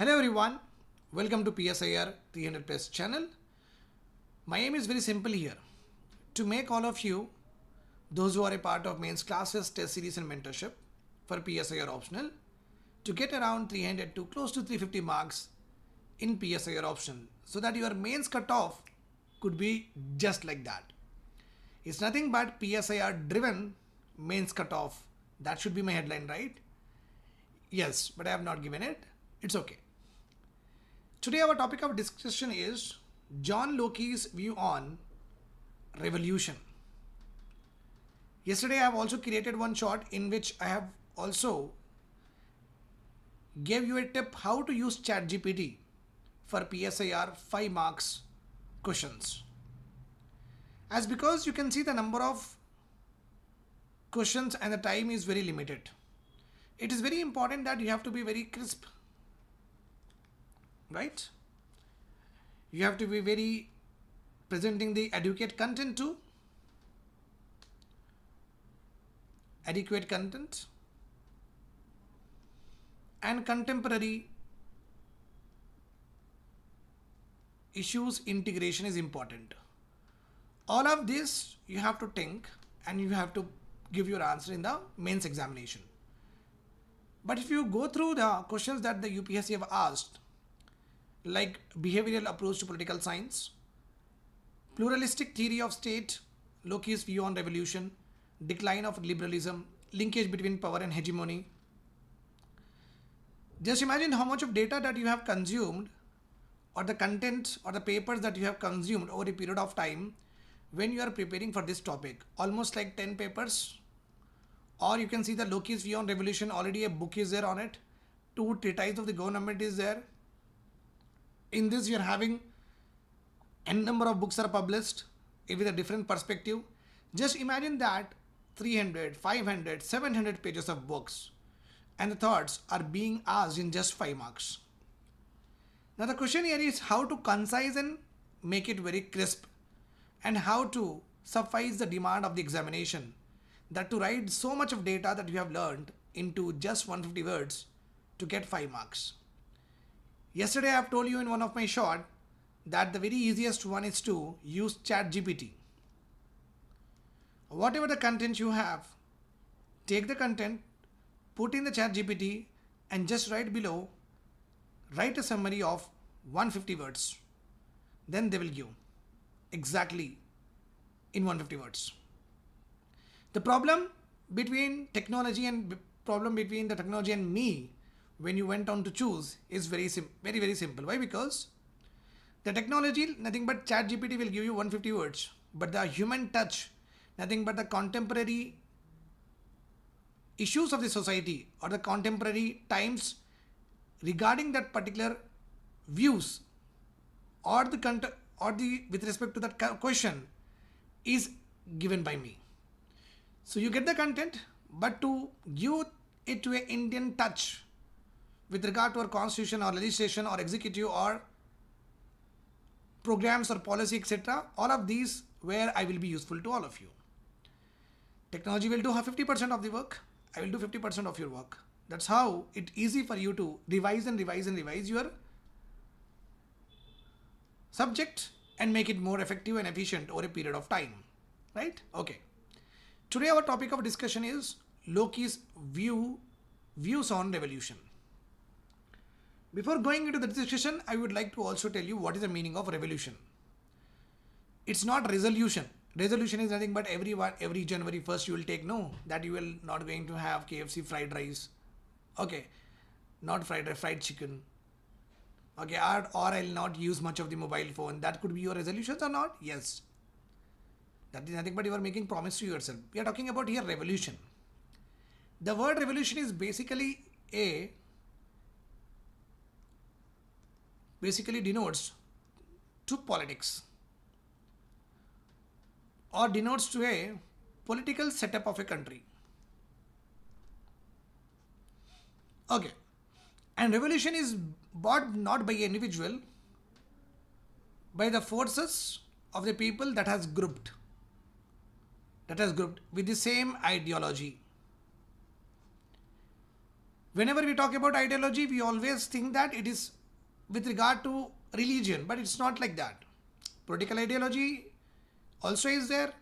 Hello everyone, welcome to PSIR 300 plus channel. My aim is very simple here, to make all of you, those who are a part of mains classes, test series and mentorship for PSIR optional, to get around 300 to close to 350 marks in PSIR optional, so that your mains cutoff could be just like that. It's nothing but PSIR driven mains cutoff. That should be my headline, right? Yes, but I have not given it. It's okay. Today our topic of discussion is John Loke's view on revolution. Yesterday I have also created one short in which I have also gave you a tip how to use ChatGPT for PSIR 5 marks questions. As because you can see the number of questions and the time is very limited. It is very important that you have to be very crisp, right? You have to be very presenting the adequate content too. Adequate content and contemporary issues integration is important. All of this you have to think and you have to give your answer in the mains examination. But if you go through the questions that the UPSC have asked, like behavioral approach to political science, pluralistic theory of state, Loke's view on revolution, decline of liberalism, linkage between power and hegemony. Just imagine how much of data that you have consumed or the content or the papers that you have consumed over a period of time when you are preparing for this topic. Almost like 10 papers, or you can see the Loke's view on revolution, already a book is there on it, 2 treatises of the government is there. In this you are having n number of books are published with a different perspective. Just imagine that 300, 500, 700 pages of books and the thoughts are being asked in just 5 marks. Now the question here is how to concise and make it very crisp, and how to suffice the demand of the examination, that to write so much of data that you have learned into just 150 words to get 5 marks. Yesterday I have told you in one of my short that the very easiest one is to use ChatGPT. Whatever the content you have, take the content, put in the ChatGPT and just write below, write a summary of 150 words. Then they will give exactly in 150 words. The problem between technology and the technology and me when you went on to choose is very simple. Why? Because the technology, nothing but ChatGPT will give you 150 words, but the human touch, nothing but the contemporary issues of the society or the contemporary times regarding that particular views or the with respect to that question is given by me. So you get the content, but to give it to an Indian touch with regard to our constitution or legislation or executive or programs or policy, etc., all of these where I will be useful to all of you. Technology will do 50% of the work. I will do 50% of your work. That's how it's easy for you to revise your subject and make it more effective and efficient over a period of time. Right? Okay. Today our topic of discussion is Loke's views on revolution. Before going into the discussion, I would like to also tell you what is the meaning of revolution. It's not resolution. Resolution is nothing but every January 1st you will take no, that you will not going to have KFC fried rice. Okay. Not fried rice, fried chicken. Okay. Or I'll not use much of the mobile phone. That could be your resolutions or not? Yes. That is nothing but you are making promise to yourself. We are talking about here revolution. The word revolution is basically denotes to politics or denotes to a political setup of a country. Okay. And revolution is brought not by an individual, by the forces of the people that has grouped with the same ideology. Whenever we talk about ideology, we always think that it is with regard to religion, but it's not like that. Political ideology also is there.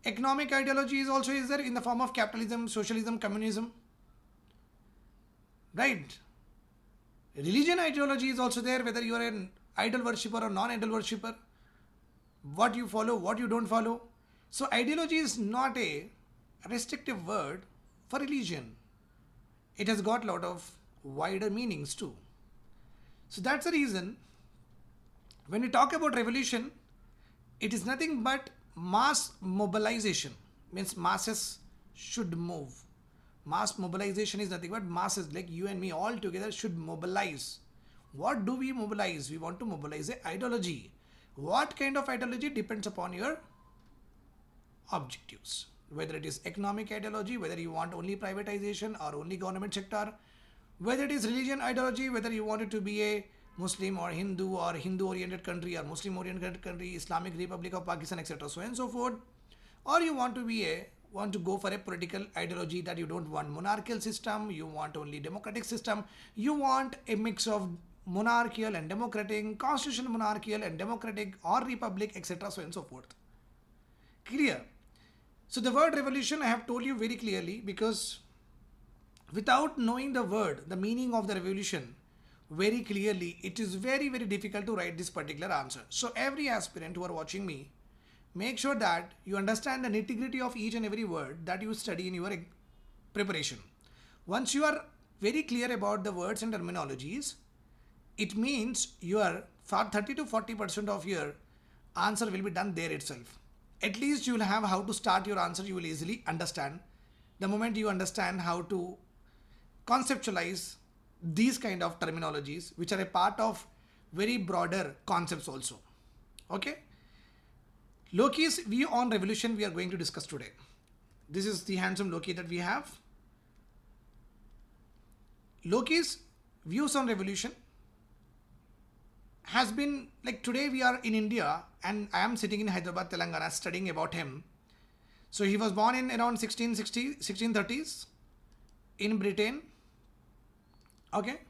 Economic ideology is also is there in the form of capitalism, socialism, communism. Right? Religion ideology is also there, whether you are an idol worshipper or non-idol worshipper, what you follow, what you don't follow. So ideology is not a restrictive word for religion. It has got a lot of wider meanings too. So that's the reason when we talk about revolution, it is nothing but mass mobilization. Means masses should move. Mass mobilization is nothing but masses like you and me all together should mobilize. What do we mobilize? We want to mobilize a ideology. What kind of ideology depends upon your objectives. Whether it is economic ideology, whether you want only privatization or only government sector, whether it is religion ideology, whether you want it to be a Muslim or Hindu oriented country or Muslim oriented country, Islamic Republic of Pakistan, etc. so and so forth, or you want to go for a political ideology that you don't want monarchical system, you want only democratic system, you want a mix of monarchical and democratic, constitutional monarchical and democratic or republic, etc. so and so forth. Clear? So the word revolution I have told you very clearly, because without knowing the word, the meaning of the revolution very clearly, it is very, very difficult to write this particular answer. So every aspirant who are watching me, make sure that you understand the nitty-gritty of each and every word that you study in your preparation. Once you are very clear about the words and terminologies, it means your 30 to 40% of your answer will be done there itself. At least you will have how to start your answer, you will easily understand. The moment you understand how to conceptualize these kind of terminologies, which are a part of very broader concepts also. Okay? Loki's view on revolution we are going to discuss today. This is the handsome Loki that we have. Loki's views on revolution has been like, today we are in India and I am sitting in Hyderabad, Telangana, studying about him. So he was born in around 1630s in Britain. Okay.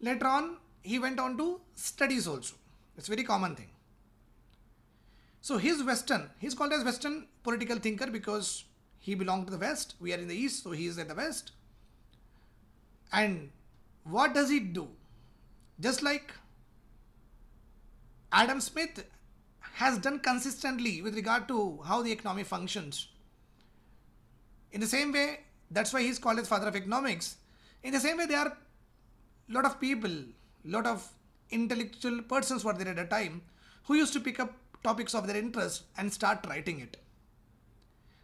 Later on, he went on to studies also. It's a very common thing. So he's called as Western political thinker because he belonged to the West. We are in the East, so he is at the West. And what does he do? Just like Adam Smith has done consistently with regard to how the economy functions. In the same way, that's why he's called as father of economics. In the same way, there are lot of people, lot of intellectual persons were there at a time who used to pick up topics of their interest and start writing it.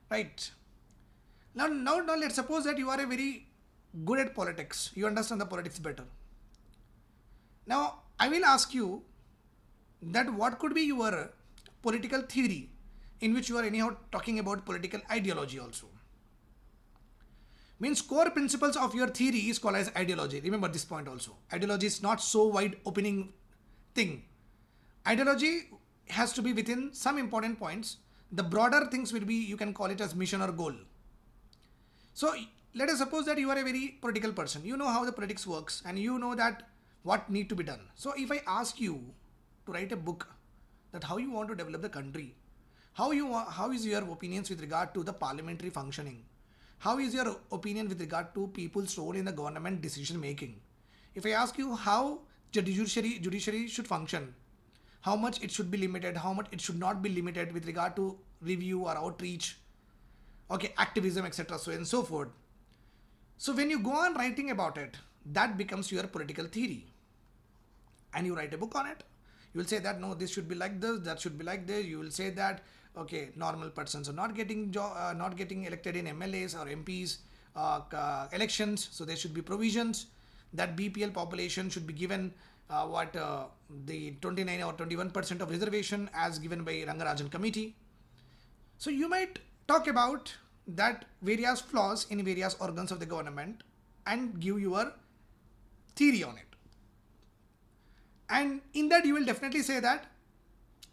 Right. Now let's suppose that you are a very good at politics. You understand the politics better. Now, I will ask you that what could be your political theory in which you are anyhow talking about political ideology also. Means core principles of your theory is called as ideology. Remember this point also. Ideology is not so wide opening thing. Ideology has to be within some important points. The broader things will be, you can call it as mission or goal. So let us suppose that you are a very political person. You know how the politics works and you know that what need to be done. So if I ask you to write a book that how you want to develop the country, how is your opinions with regard to the parliamentary functioning, how is your opinion with regard to people's role in the government decision making, if I ask you how the judiciary should function, how much it should be limited, how much it should not be limited with regard to review or outreach, okay, activism, etc. so and so forth. So when you go on writing about it, that becomes your political theory and you write a book on it. You will say that no, this should be like this, that should be like this. You will say that okay, normal persons are not getting elected in MLAs or MPs elections, so there should be provisions that BPL population should be given the 29 or 21% of reservation as given by Rangarajan committee. So you might talk about that various flaws in various organs of the government and give your theory on it. And in that you will definitely say that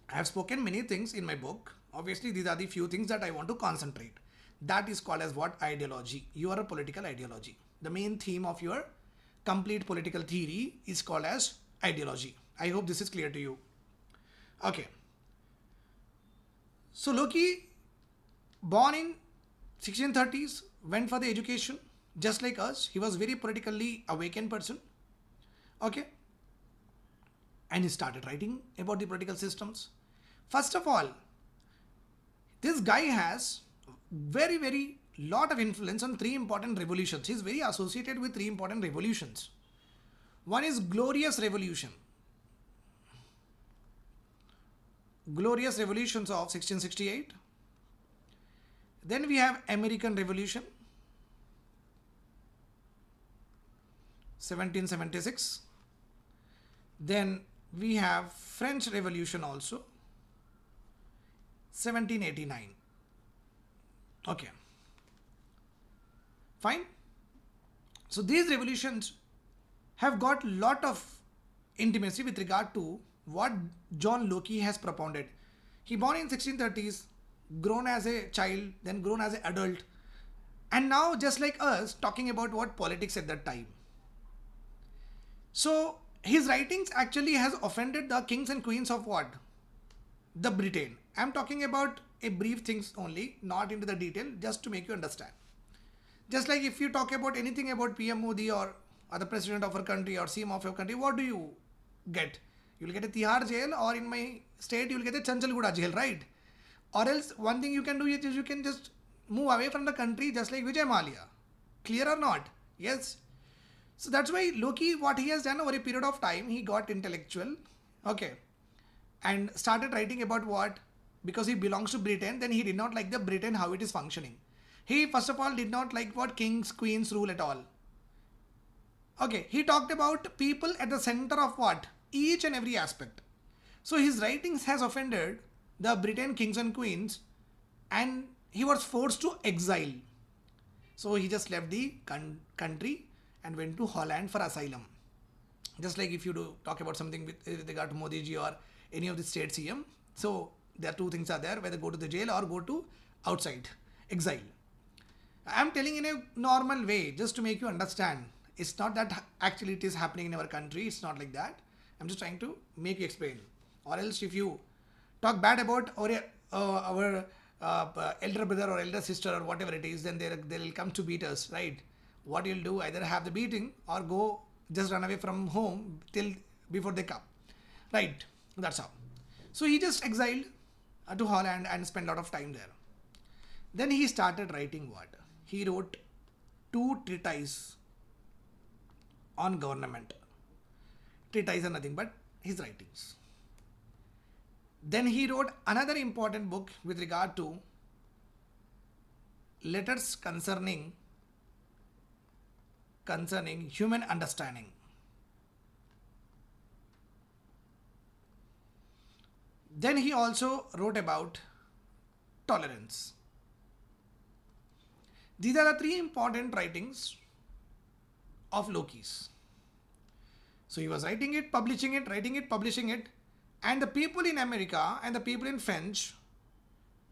I have spoken many things in my book. Obviously, these are the few things that I want to concentrate. That is called as what? Ideology. Your political ideology. the main theme of your complete political theory is called as ideology. I hope this is clear to you. Okay. So Loki, born in 1630s, went for the education just like us. He was very politically awakened person. Okay. And he started writing about the political systems. First of all, this guy has very lot of influence on three important revolutions. He's very associated with three important revolutions. One is Glorious Revolution. Glorious Revolutions of 1668. Then we have American Revolution, 1776. Then we have French Revolution also, 1789. Okay. Fine. So these revolutions have got lot of intimacy with regard to what John Locke has propounded. He born in 1630s, grown as a child, then grown as an adult, and now just like us talking about what politics at that time. So his writings actually has offended the kings and queens of what? The Britain. I'm talking about a brief things only, not into the detail, just to make you understand. Just like if you talk about anything about PM Modi or the president of our country or CM of your country, what do you get? You'll get a Tihar jail, or in my state you'll get a Chanchalguda jail, right? Or else one thing you can do is you can just move away from the country just like Vijay Mallya. Clear or not? Yes. So that's why Loki, what he has done over a period of time, he got intellectual, okay, and started writing about what? Because he belongs to Britain, then he did not like the Britain, how it is functioning. He first of all did not like what kings, queens rule at all. Okay, he talked about people at the center of what? Each and every aspect. So his writings has offended the Britain kings and queens, and he was forced to exile. So he just left the country and went to Holland for asylum. Just like if you do talk about something with regard to Modi ji or any of the state CM. So there are two things are there, whether go to the jail or go to outside, exile. I am telling in a normal way just to make you understand. It's not that actually it is happening in our country. It's not like that. I'm just trying to make you explain. Or else if you talk bad about our elder brother or elder sister or whatever it is, then they'll come to beat us, right? What you'll do, either have the beating or go just run away from home till before they come, right? That's how. So he just exiled to Holland and spent a lot of time there. Then he started writing what? He wrote 2 treatises on government. Treatises are nothing but his writings. Then he wrote another important book with regard to letters concerning human understanding. Then he also wrote about tolerance. These are the 3 important writings of Loki's. So he was writing it, publishing it, writing it, publishing it, and the people in America and the people in French,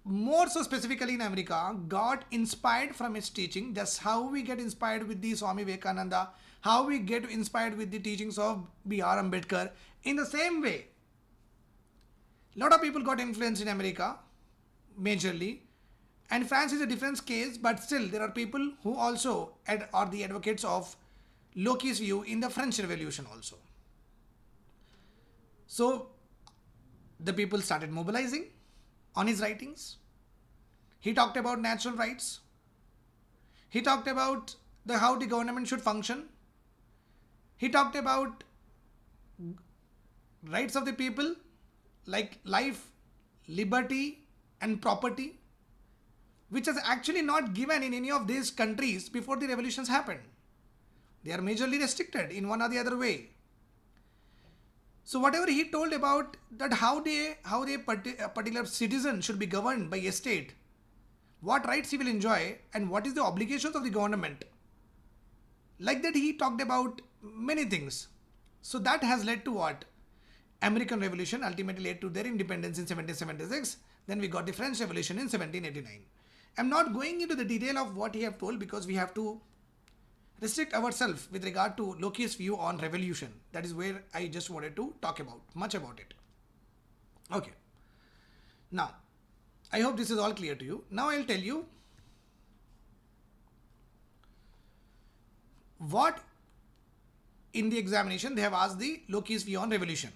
more so specifically in America, got inspired from his teaching. That's how we get inspired with the Swami Vivekananda, how we get inspired with the teachings of B.R. Ambedkar. In the same way, a lot of people got influenced in America, majorly, and France is a different case, but still there are people who also are the advocates of Loki's view in the French Revolution also. So the people started mobilizing on his writings. He talked about natural rights. He talked about how the government should function. He talked about rights of the people like life, liberty and property, which is actually not given in any of these countries before the revolutions happened. They are majorly restricted in one or the other way. So whatever he told about that how a particular citizen should be governed by a state, what rights he will enjoy and what is the obligations of the government, like that he talked about many things. So that has led to what? American Revolution ultimately led to their independence in 1776. Then we got the French Revolution in 1789. I'm not going into the detail of what he have told because we have to restrict ourselves with regard to Loki's view on revolution. That is where I just wanted to talk about much about it. Okay. Now, I hope this is all clear to you. Now I'll tell you what in the examination they have asked the Loki's view on revolution.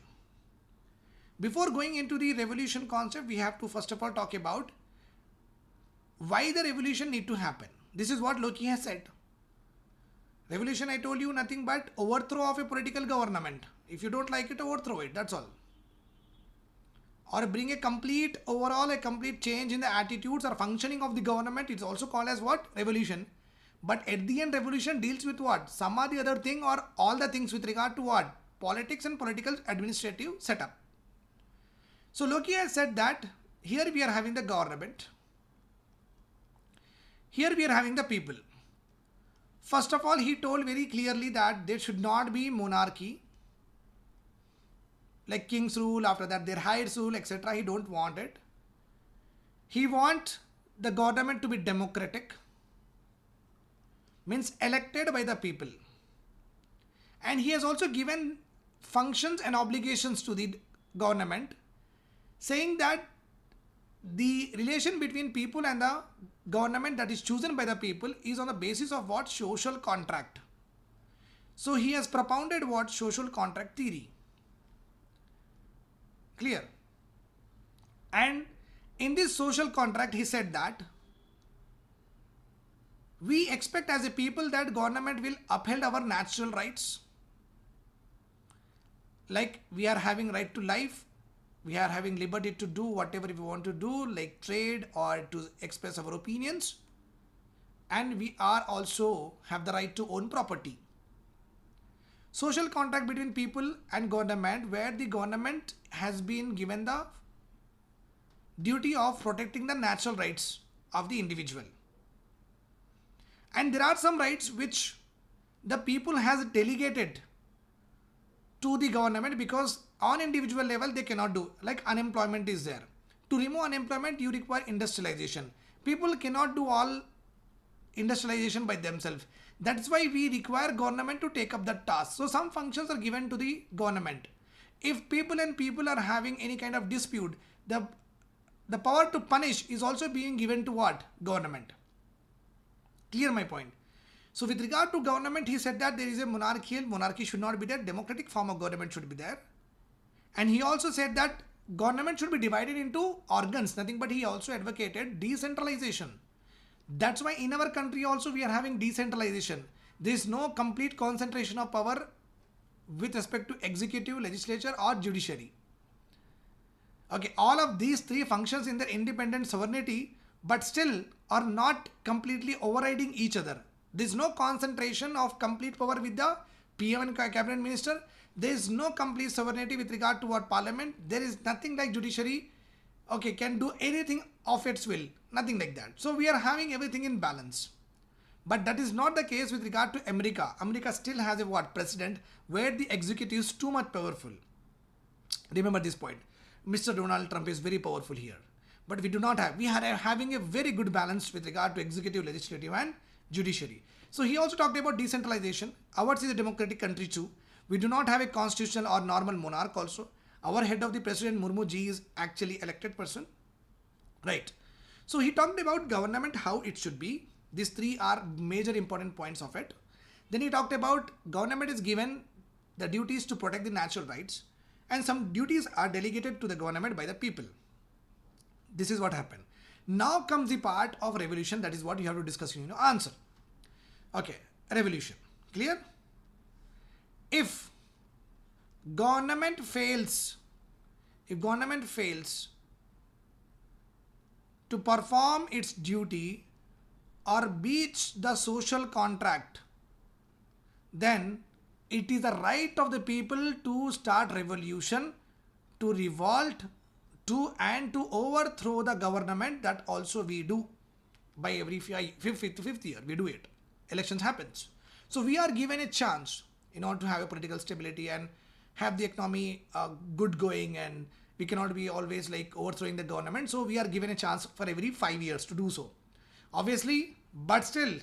Before going into the revolution concept, we have to first of all talk about why the revolution need to happen. This is what Loki has said. Revolution, I told you, nothing but overthrow of a political government. If you don't like it, overthrow it. That's all. Or bring a complete change in the attitudes or functioning of the government. It's also called as what? Revolution. But at the end, revolution deals with what? Some or the other thing or all the things with regard to what? Politics and political administrative setup. So Loki has said that here we are having the government. Here we are having the people. First of all, he told very clearly that there should not be monarchy, like king's rule, after that their highest rule, etc. He don't want it. He wants the government to be democratic, means elected by the people. And he has also given functions and obligations to the government, saying that the relation between people and the government that is chosen by the people is on the basis of what? Social contract. So he has propounded what? Social contract theory. Clear? And in this social contract, he said that we expect as a people that government will uphold our natural rights. Like we are having right to life. We are having liberty to do whatever we want to do, like trade or to express our opinions. And we are also have the right to own property. Social contract between people and government, where the government has been given the duty of protecting the natural rights of the individual. And there are some rights which the people has delegated to the government, because on individual level they cannot do, like unemployment is there. To remove unemployment, you require industrialization. People cannot do all industrialization by themselves. That's why we require government to take up that task. So some functions are given to the government. If people are having any kind of dispute, the power to punish is also being given to what? Government. Clear my point? So with regard to government, he said that there is a monarchy should not be there, democratic form of government should be there. And he also said that government should be divided into organs, nothing but he also advocated decentralization. That's why in our country also we are having decentralization. There is no complete concentration of power with respect to executive, legislature or judiciary. Okay, all of these three functions in their independent sovereignty, but still are not completely overriding each other. There is no concentration of complete power with the PM and cabinet minister. There is no complete sovereignty with regard to what parliament. There is nothing like judiciary, okay, can do anything of its will. Nothing like that. So we are having everything in balance. But that is not the case with regard to America. America still has a what? President, where the executive is too much powerful. Remember this point. Mr. Donald Trump is very powerful here. But we do not have. We are having a very good balance with regard to executive, legislative and judiciary. So he also talked about decentralization. Ours is a democratic country too. We do not have a constitutional or normal monarch also. Our head of the president, Murmu ji, is actually elected person. Right. So he talked about government, how it should be. These three are major important points of it. Then he talked about government is given the duties to protect the natural rights, and some duties are delegated to the government by the people. This is what happened. Now comes the part of revolution. That is what you have to discuss in your answer. Okay, revolution. Clear? If government fails to perform its duty or breach the social contract, then it is the right of the people to start revolution, to revolt, to overthrow the government. That also we do by every fifth year. We do it. Elections happens. So we are given a chance in order to have a political stability and have the economy good going, and we cannot be always like overthrowing the government. So we are given a chance for every 5 years to do so. Obviously, but still,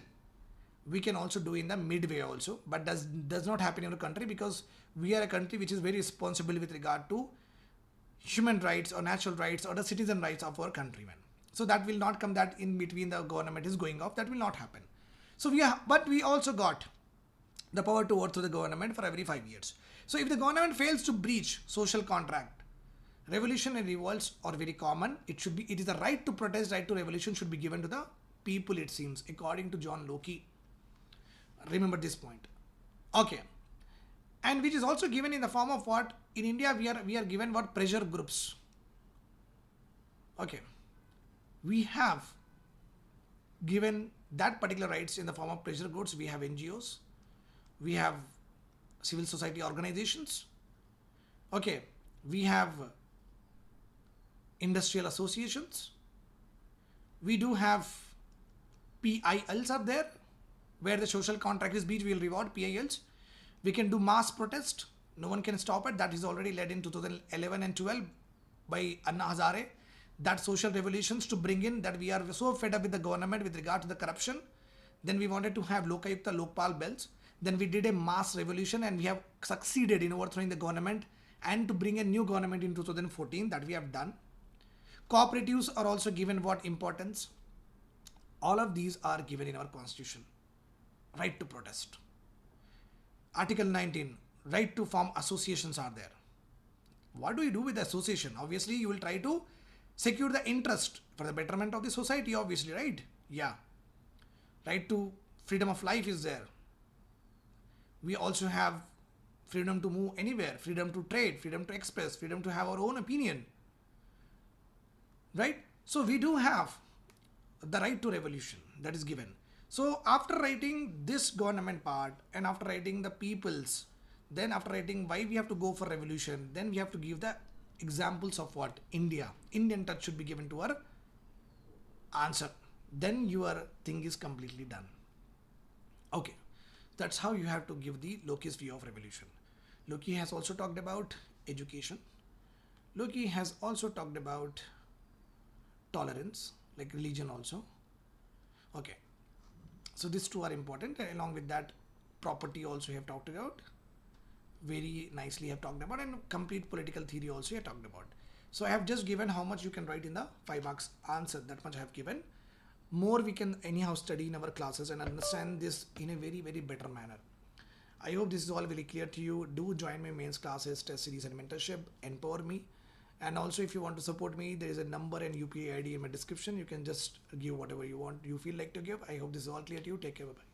we can also do in the midway also, but does not happen in our country because we are a country which is very responsible with regard to human rights or natural rights or the citizen rights of our countrymen. So that will not come that in between the government is going off. That will not happen. So but we also got the power to overthrow the government for every 5 years. So if the government fails to breach social contract, revolution and revolts are very common. It is the right to protest, right to revolution should be given to the people, it seems, according to John Loke. Remember this point. Okay. And which is also given in the form of what? In India, we are given what? Pressure groups. Okay. We have given that particular rights in the form of pressure groups. We have NGOs. We have civil society organizations. Okay. We have industrial associations. We do have PILs are there, where the social contract is breached, we will reward PILs. We can do mass protest. No one can stop it. That is already led in 2011 and 12 by Anna Hazare. That social revolutions to bring in that we are so fed up with the government with regard to the corruption. Then we wanted to have Lokayukta, Lokpal bells. Then we did a mass revolution and we have succeeded in overthrowing the government and to bring a new government in 2014. That we have done. Cooperatives are also given what importance? All of these are given in our constitution. Right to protest. Article 19, right to form associations are there. What do you do with the association? Obviously, you will try to secure the interest for the betterment of the society, obviously, right? Yeah. Right to freedom of life is there. We also have freedom to move anywhere, freedom to trade, freedom to express, freedom to have our own opinion. Right? So we do have the right to revolution that is given. So after writing this government part and after writing the people's, then after writing why we have to go for revolution, then we have to give the examples of what? India. Indian touch should be given to our answer. Then your thing is completely done. Okay. That's how you have to give the Loki's view of revolution. Loki has also talked about education. Loki has also talked about tolerance, like religion also. Okay. So these two are important. Along with that, property also have talked about. Very nicely have talked about, and complete political theory also have talked about. So I have just given how much you can write in the 5 marks answer. That much I have given. More we can anyhow study in our classes and understand this in a very, very better manner. I hope this is all very clear to you. Do join my mains classes, test series and mentorship. Empower me. And also if you want to support me, there is a number and UPI ID in my description. You can just give whatever you want, you feel like to give. I hope this is all clear to you. Take care. Bye-bye.